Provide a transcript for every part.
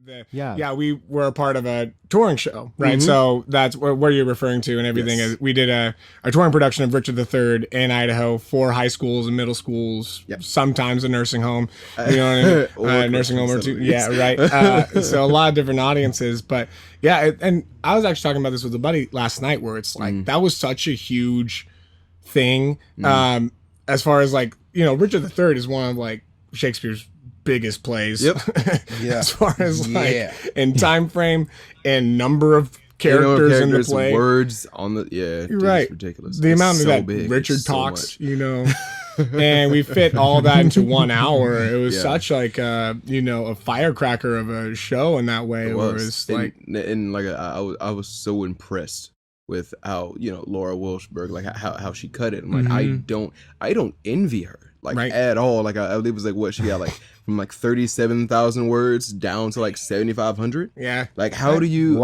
We were a part of a touring show, right? So that's what you're referring to, and everything is we did a touring production of Richard III in Idaho for high schools and middle schools, sometimes a nursing home, you know what I mean? Nursing home or two, right. So a lot of different audiences, but and I was actually talking about this with a buddy last night, where it's like that was such a huge thing, as far as like, you know, Richard III is one of like Shakespeare's biggest plays as far as like in time frame and number of characters in the play, words on the it's ridiculous. The amount of that big. Richard talks, you know, and we fit all that into 1 hour. It was such like a firecracker of a show in that way. It was like, and like I was so impressed with how, you know, Laura Wilshberg, like how she cut it. I'm like, I don't envy her like at all. Like I believe it was like what she got like from like 37,000 words down to like 7,500. Yeah. Like how do you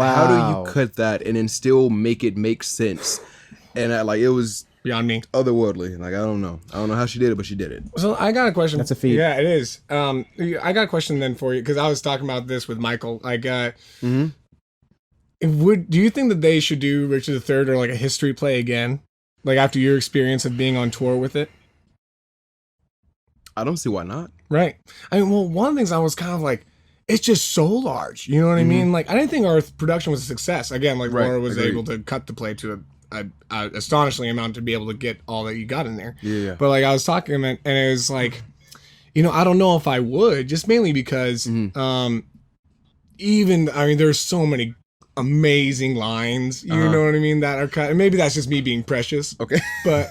cut that and then still make it make sense? And it was beyond me, otherworldly. Like I don't know how she did it, but she did it. So I got a question. That's a feat. Yeah, it is. I got a question then for you, because I was talking about this with Michael. Like, do you think that they should do Richard III or like a history play again, like after your experience of being on tour with it? I don't see why not. Right. I mean, well, one of the things I was kind of like, it's just so large. You know what I mean? Like, I didn't think our production was a success. Again, like Laura was able to cut the play to a astonishing amount to be able to get all that you got in there. Yeah. But like I was talking to him, and it was like, you know, I don't know if I would, just mainly because there's so many amazing lines, you know what I mean, that are cut, and maybe that's just me being precious, but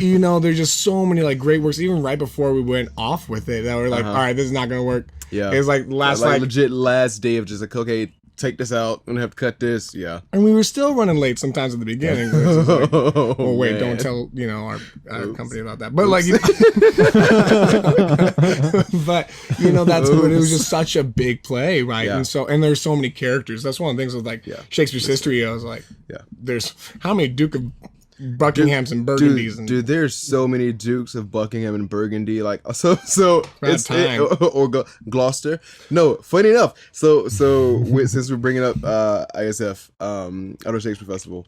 you know, there's just so many like great works even right before we went off with it that were like, all right, this is not gonna work. It's like legit last day of just like, okay, take this out, I'm gonna have to cut this. And we were still running late sometimes at the beginning. Like, oh wait, don't tell, you know, our company about that, but like, you know, but you know, that's what it was, just such a big play, right? And there's so many characters. That's one of the things with like Shakespeare's history. I was like, there's how many Duke of Buckinghams and Burgundies, dude, there's so many Dukes of Buckingham and Burgundy, like so or Gloucester. No, funny enough, so since we're bringing up ISF, Outer Shakespeare Festival,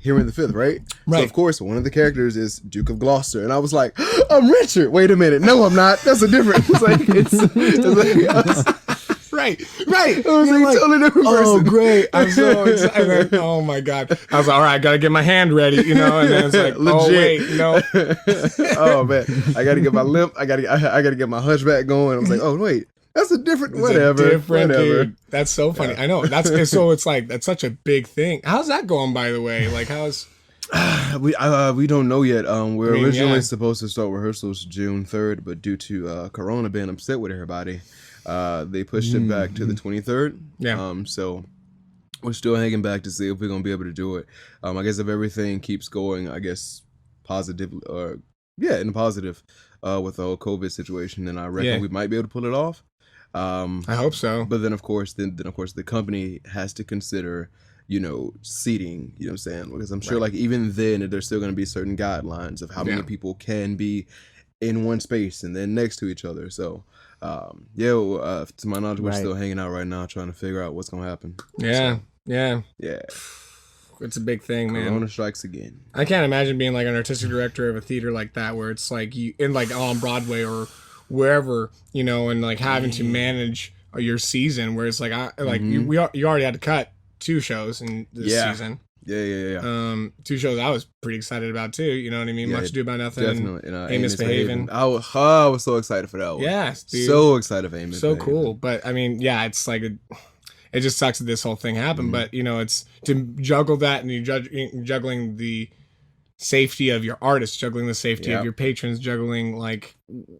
here in the 5th, right? So of course one of the characters is Duke of Gloucester, and I was like, I'm Richard. Wait a minute, no, I'm not. That's a different. Right. I was like, totally different person. Oh, great. I'm so excited. Oh, my God. I was like, all right, I got to get my hand ready, you know? And then it's like, legit. Oh, wait, no. Oh, man. I got to get my limp. I got to get my hunchback going. I was like, oh, wait. That's a different, whatever. Dude. That's so funny. I know. It's like, that's such a big thing. How's that going, by the way? Like, how's... we don't know yet. We're originally supposed to start rehearsals June 3rd, but due to Corona being upset with everybody, they pushed it back to the 23rd. So we're still hanging back to see if we're gonna be able to do it. I guess if everything keeps going, I guess positively, or in the positive, with the whole COVID situation, then I reckon we might be able to pull it off. I hope so. But then of course the company has to consider, you know, seating, you know what I'm saying? Because I'm sure like even then there's still going to be certain guidelines of how many people can be in one space and then next to each other. So, to my knowledge, we're still hanging out right now trying to figure out what's going to happen. Yeah. It's a big thing, man. Corona strikes again. I can't imagine being like an artistic director of a theater like that, where it's like you in like on Broadway or wherever, you know, and like having to manage your season, where it's like you already had to cut 2 shows in this season. Yeah. 2 shows I was pretty excited about too. You know what I mean? Much Ado About Nothing. Definitely. Amos Behaving. I was so excited for that one. Yeah, dude. So excited for Amos. So cool. But I mean, it's like it just sucks that this whole thing happened. But you know, it's to juggle that, and you're juggling the safety of your artists, juggling the safety of your patrons, juggling like,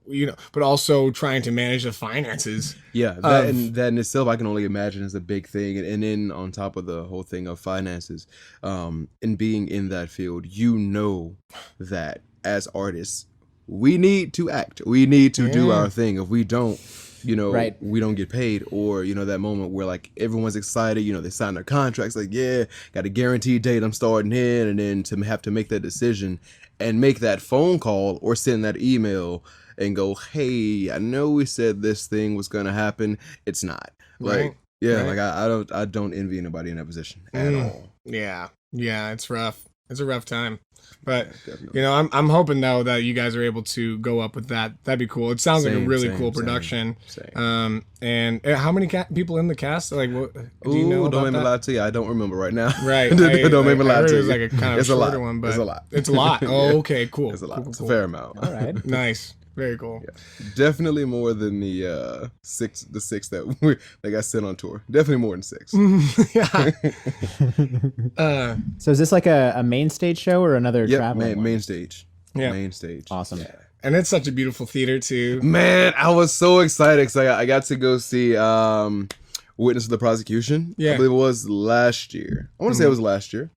you know, but also trying to manage the finances. That in itself I can only imagine is a big thing, and then on top of the whole thing of finances, and being in that field, you know, that as artists we need to act, we need to do our thing. If we don't, you know, we don't get paid, or, you know, that moment where like everyone's excited, you know, they sign their contracts, like, yeah, got a guaranteed date, I'm starting in, and then to have to make that decision and make that phone call or send that email and go, hey, I know we said this thing was going to happen. It's not. Like, like I don't envy anybody in that position at all. Yeah. Yeah. It's rough. It's a rough time. But, you know, I'm hoping, though, that you guys are able to go up with that. That'd be cool. It sounds like a really cool production. And how many people in the cast? Like, what, do you know about don't make me lie to you. I don't remember right now. Right. Don't make me lie to you. It's like a kind of shorter one, but it's a lot. It's a lot. Oh, okay, cool. It's a lot. Cool. It's a fair amount. All right. Nice. Very cool. Yeah. Definitely more than the six that got sent on tour. Definitely more than 6. Yeah. So is this like a main stage show or another traveling main stage? Yeah. Main stage. Awesome. Yeah. And it's such a beautiful theater too. Man, I was so excited because I got to go see Witness of the Prosecution. Yeah. I believe it was last year. I want to say it was last year.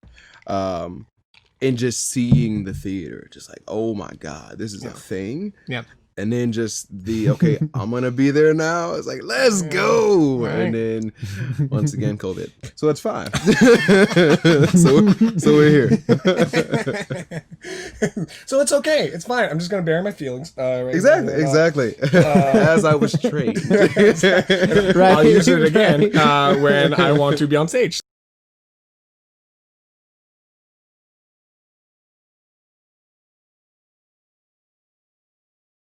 And just seeing the theater, just like, oh my God, this is a thing. Yeah. And then just okay, I'm going to be there now. It's like, let's go. Right. And then once again, COVID. So it's fine. so we're here. So it's okay. It's fine. I'm just going to bury my feelings. Exactly. As I was trained. I'll use it again when I want to be on stage.